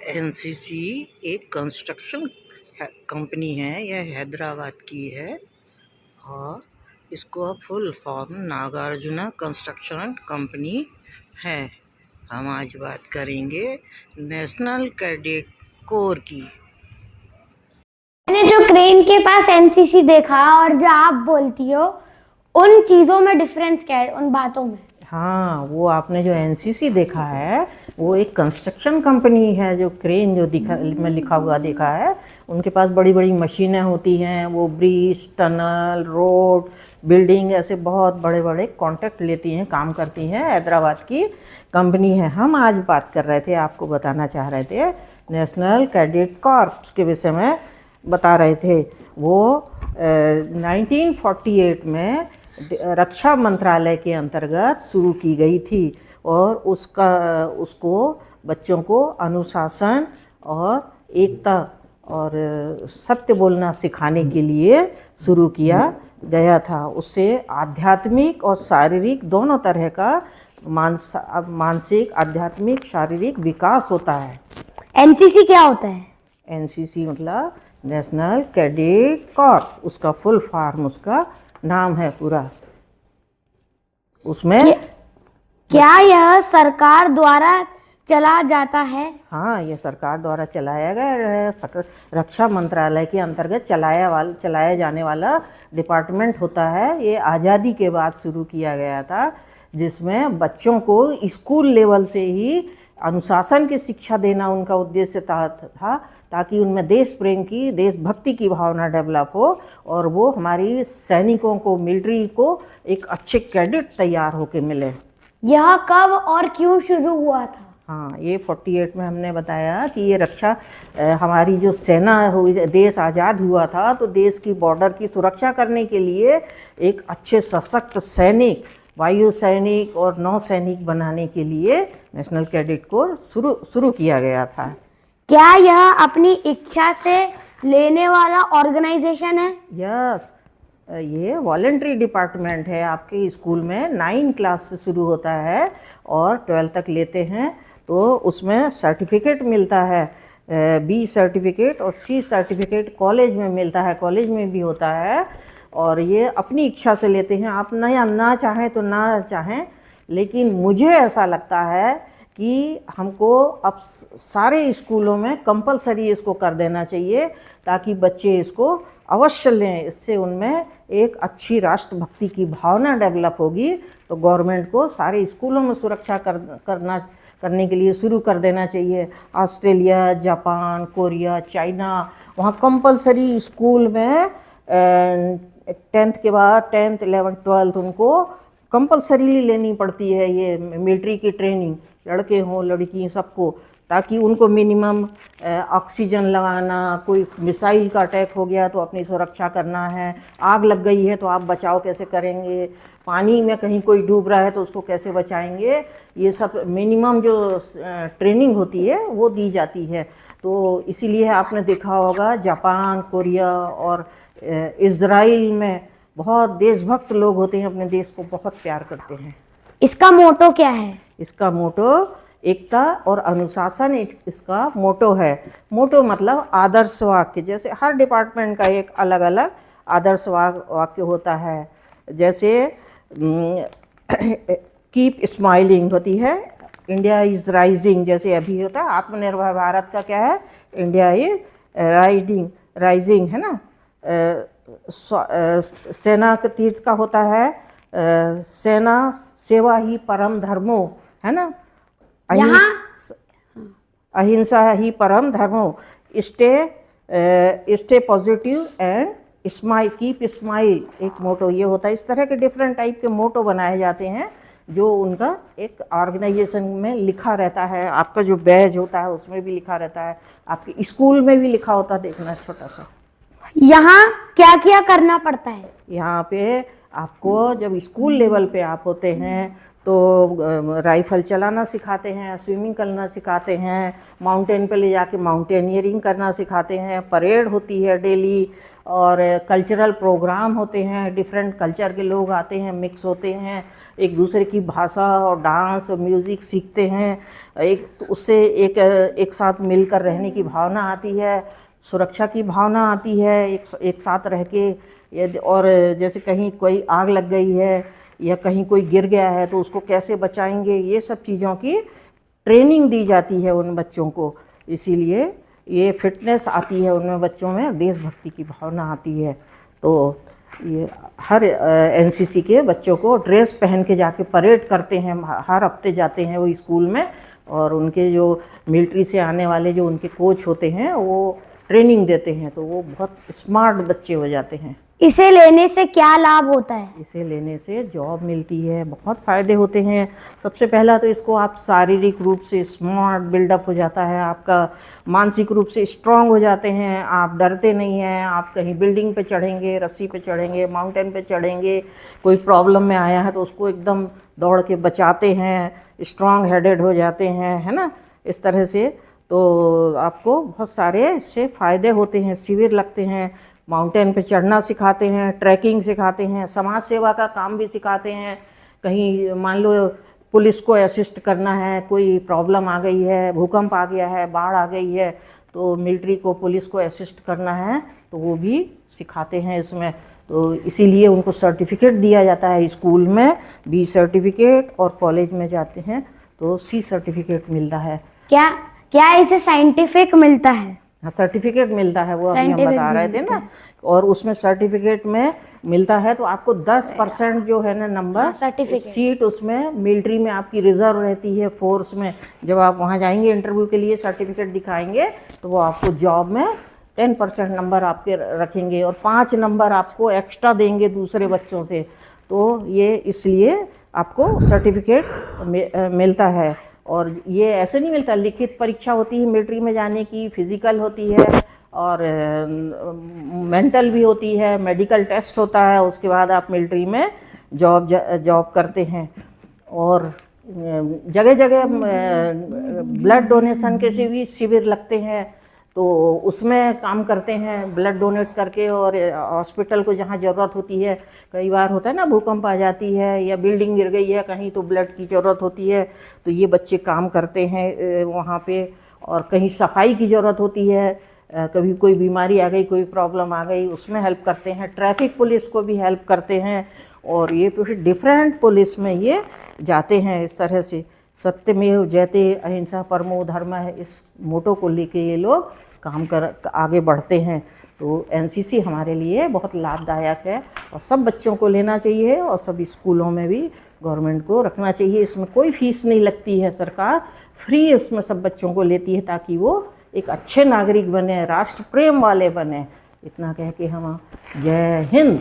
NCC एक construction company है। यह हैदराबाद की है और इसको full form Nagarjuna construction company है। हम आज बात करेंगे नेशनल कैडेट कोर की। मैंने जो क्रेन के पास एनसीसी देखा और जो आप बोलती हो, उन चीजों में डिफरेंस क्या है, उन बातों में? हाँ, वो आपने जो एनसीसी देखा है वो एक कंस्ट्रक्शन कंपनी है। जो क्रेन जो में लिखा हुआ देखा है, उनके पास बड़ी बड़ी मशीनें होती हैं। वो ब्रिज, टनल, रोड, बिल्डिंग ऐसे बहुत बड़े बड़े कॉन्ट्रैक्ट लेती हैं, काम करती हैं। हैदराबाद की कंपनी है। हम आज बात कर रहे थे, आपको बताना चाह रहे थे नेशनल कैडेट कॉर्प्स के विषय में बता रहे थे। वो 1948 में रक्षा मंत्रालय के अंतर्गत शुरू की गई थी और उसको बच्चों को अनुशासन और एकता और सत्य बोलना सिखाने के लिए शुरू किया गया था। उससे आध्यात्मिक और शारीरिक दोनों तरह का मानसिक, आध्यात्मिक, शारीरिक विकास होता है। एनसीसी क्या होता है? एनसीसी मतलब नेशनल कैडेट कॉर्प, उसका फुल फॉर्म, उसका नाम है पूरा। उसमें क्या यह सरकार द्वारा चला जाता है? हाँ, ये सरकार द्वारा चलाया गया है। रक्षा मंत्रालय के अंतर्गत चलाया जाने वाला डिपार्टमेंट होता है। ये आज़ादी के बाद शुरू किया गया था, जिसमें बच्चों को स्कूल लेवल से ही अनुशासन की शिक्षा देना उनका उद्देश्य था, ताकि उनमें देश प्रेम की, देशभक्ति की भावना डेवलप हो और वो हमारी सैनिकों को, मिलिट्री को एक अच्छे कैडेट तैयार होकर मिले। यह कब और क्यों शुरू हुआ था? हाँ, ये 48 में हमने बताया कि ये रक्षा, हमारी जो सेना हुई, देश आज़ाद हुआ था तो देश की बॉर्डर की सुरक्षा करने के लिए एक अच्छे सशक्त सैनिक, वायु सैनिक और नौ सैनिक बनाने के लिए नेशनल कैडेट कोर शुरू किया गया था। क्या यह अपनी इच्छा से लेने वाला ऑर्गेनाइजेशन है? यस, ये वॉलंटरी डिपार्टमेंट है। आपके स्कूल में 9 क्लास से शुरू होता है और 12 तक लेते हैं, तो उसमें सर्टिफिकेट मिलता है। बी सर्टिफिकेट और सी सर्टिफिकेट कॉलेज में मिलता है, कॉलेज में भी होता है। और ये अपनी इच्छा से लेते हैं, आप ना चाहें तो ना चाहें, लेकिन मुझे ऐसा लगता है कि हमको अब सारे स्कूलों में कंपलसरी इसको कर देना चाहिए, ताकि बच्चे इसको अवश्य लें। इससे उनमें एक अच्छी राष्ट्रभक्ति की भावना डेवलप होगी। तो गवर्नमेंट को सारे स्कूलों में सुरक्षा करने के लिए शुरू कर देना चाहिए। ऑस्ट्रेलिया, जापान, कोरिया, चाइना, वहाँ कंपलसरी स्कूल में 10th के बाद 10th, 11th, 12th उनको कंपलसरीली लेनी पड़ती है ये मिलिट्री की ट्रेनिंग, लड़के हों लड़की सबको, ताकि उनको मिनिमम ऑक्सीजन लगाना, कोई मिसाइल का अटैक हो गया तो अपनी सुरक्षा करना है, आग लग गई है तो आप बचाव कैसे करेंगे, पानी में कहीं कोई डूब रहा है तो उसको कैसे बचाएंगे, ये सब मिनिमम जो ट्रेनिंग होती है वो दी जाती है। तो इसीलिए आपने देखा होगा जापान, कोरिया और इज़राइल में बहुत देशभक्त लोग होते हैं, अपने देश को बहुत प्यार करते हैं। इसका मोटो क्या है? इसका मोटो एकता और अनुशासन इसका मोटो है। मोटो मतलब आदर्श वाक्य। जैसे हर डिपार्टमेंट का एक अलग अलग आदर्श वाक्य होता है। जैसे कीप स्माइलिंग होती है, इंडिया इज़ राइजिंग, जैसे अभी होता है आत्मनिर्भर भारत का क्या है, इंडिया इज राइजिंग है ना। सेना के तीर्थ का होता है सेना सेवा ही परम धर्मो, है ना। अहिंसा ही परम धर्मो। Stay positive and smile, keep smile एक मोटो ये होता है। इस तरह के डिफरेंट टाइप के मोटो बनाए जाते हैं, जो उनका एक ऑर्गेनाइजेशन में लिखा रहता है। आपका जो बैज होता है उसमें भी लिखा रहता है, आपके स्कूल में भी लिखा होता है, देखना छोटा सा। यहाँ क्या क्या करना पड़ता है? यहाँ पे आपको जब स्कूल लेवल पे आप होते हैं तो राइफल चलाना सिखाते हैं, स्विमिंग करना सिखाते हैं, माउंटेन पे ले जाके माउंटेनियरिंग करना सिखाते हैं, परेड होती है डेली, और कल्चरल प्रोग्राम होते हैं, डिफरेंट कल्चर के लोग आते हैं, मिक्स होते हैं, एक दूसरे की भाषा और डांस और म्यूज़िक सीखते हैं, उससे एक साथ मिलकर रहने की भावना आती है, सुरक्षा की भावना आती है, एक साथ रह के। और जैसे कहीं कोई आग लग गई है या कहीं कोई गिर गया है तो उसको कैसे बचाएंगे, ये सब चीज़ों की ट्रेनिंग दी जाती है उन बच्चों को। इसीलिए ये फिटनेस आती है उनमें, बच्चों में देशभक्ति की भावना आती है। तो ये हर एनसीसी के बच्चों को ड्रेस पहन के जाके परेड करते हैं, हर हफ्ते जाते हैं वो स्कूल में, और उनके जो मिलिट्री से आने वाले जो उनके कोच होते हैं वो ट्रेनिंग देते हैं, तो वो बहुत स्मार्ट बच्चे हो जाते हैं। इसे लेने से क्या लाभ होता है? इसे लेने से जॉब मिलती है, बहुत फ़ायदे होते हैं। सबसे पहला तो इसको आप शारीरिक रूप से स्मार्ट बिल्डअप हो जाता है, आपका मानसिक रूप से स्ट्रांग हो जाते हैं, आप डरते नहीं हैं, आप कहीं बिल्डिंग पे चढ़ेंगे, रस्सी पे चढ़ेंगे, माउंटेन पे चढ़ेंगे, कोई प्रॉब्लम में आया है तो उसको एकदम दौड़ के बचाते हैं, स्ट्रांग हेडेड हो जाते हैं, है ना, इस तरह से। तो आपको बहुत सारे इससे फ़ायदे होते हैं। शिविर लगते हैं, माउंटेन पे चढ़ना सिखाते हैं, ट्रैकिंग सिखाते हैं, समाज सेवा का काम भी सिखाते हैं। कहीं मान लो पुलिस को असिस्ट करना है, कोई प्रॉब्लम आ गई है, भूकंप आ गया है, बाढ़ आ गई है, तो मिलिट्री को पुलिस को असिस्ट करना है तो वो भी सिखाते हैं इसमें। तो इसीलिए उनको सर्टिफिकेट दिया जाता है स्कूल में, बी सर्टिफिकेट, और कॉलेज में जाते हैं तो सी सर्टिफिकेट मिलता है। क्या इसे साइंटिफिक मिलता है? हाँ, सर्टिफिकेट मिलता है, वो अभी हम बता रहे थे ना। और उसमें सर्टिफिकेट में मिलता है तो आपको 10% जो है ना नंबर, सीट उसमें मिलिट्री में आपकी रिजर्व रहती है, फोर्स में। जब आप वहाँ जाएंगे इंटरव्यू के लिए, सर्टिफिकेट दिखाएंगे तो वो आपको जॉब में 10% नंबर आपके रखेंगे, और 5 नंबर आपको एक्स्ट्रा देंगे दूसरे बच्चों से। तो ये इसलिए आपको सर्टिफिकेट मिलता है। और ये ऐसे नहीं मिलता, लिखित परीक्षा होती है मिलिट्री में जाने की, फिज़िकल होती है, और मेंटल भी होती है, मेडिकल टेस्ट होता है, उसके बाद आप मिलिट्री में जॉब करते हैं। और जगह जगह ब्लड डोनेशन के से भी शिविर लगते हैं, तो उसमें काम करते हैं, ब्लड डोनेट करके। और हॉस्पिटल को जहाँ ज़रूरत होती है, कई बार होता है ना भूकंप आ जाती है या बिल्डिंग गिर गई है कहीं, तो ब्लड की ज़रूरत होती है, तो ये बच्चे काम करते हैं वहाँ पे। और कहीं सफाई की ज़रूरत होती है, कभी कोई बीमारी आ गई, कोई प्रॉब्लम आ गई, उसमें हेल्प करते हैं। ट्रैफिक पुलिस को भी हेल्प करते हैं, और ये फिर डिफरेंट पुलिस में ये जाते हैं। इस तरह से सत्यमेव जयते, अहिंसा परमो धर्मः, इस मोटो को लेके ये लोग आगे बढ़ते हैं। तो एनसीसी हमारे लिए बहुत लाभदायक है, और सब बच्चों को लेना चाहिए, और सब स्कूलों में भी गवर्नमेंट को रखना चाहिए। इसमें कोई फीस नहीं लगती है, सरकार फ्री इसमें सब बच्चों को लेती है, ताकि वो एक अच्छे नागरिक बने, राष्ट्र प्रेम वाले बने। इतना कह के हम जय हिंद।